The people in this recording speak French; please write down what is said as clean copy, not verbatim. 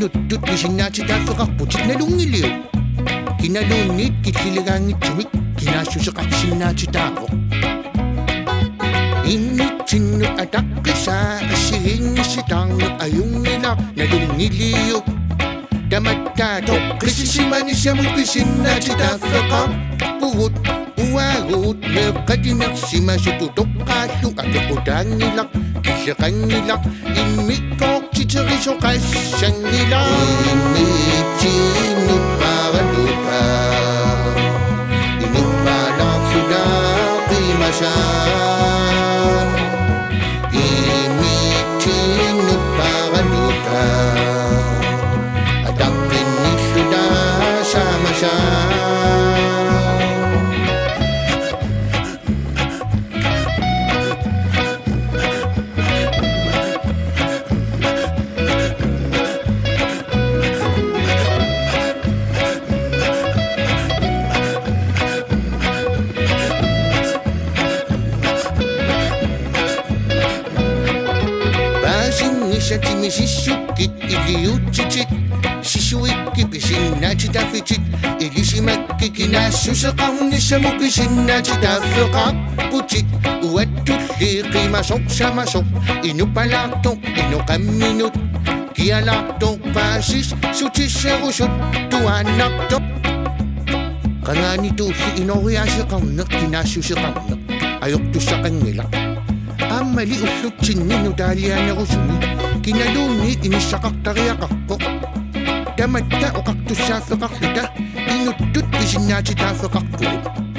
Inuttut pisinnaatitaafeqarputit nalungiliu kinaluunniit killiligaangittumik kinaassuseqarsinnaatitaavo innutsinnu ataqqisaa assiginnissitaarnu ajungilaq nalungiliu tamattaa toqqisissimanisiamut pisinnaatitaafeqarpugut uaguut meeqqatinersimasutu toqqaallu aqequtaangilaq killeqangilaq immikkoortiteриsoqassangilaq immiittiinnut paaralupa inuppaalaarsudaa qiimasaa immiittiinnut paaralupa ataqqinnissudaa saamasaa Misissukit iliutsitit sisuikki pisinnaatitafitit ilisimakki kinaassuseqarnissamuk pisinnaatitaafeqarputit uattulli qiimasoqsamasoq inupalaartoq inuqamminut kialaartoq paasis sutisserusut tuaannartoq qangaanituulli inoriaaseqarneq kinaassuseqarneq ajortussaqangilaq ammali ullutsinninnu taaliaanerusuni kinaluunniit inissaqartariaqarpoq tamatta oqartussaafeqarluta inuttut pisinnaatitaafeqarpugut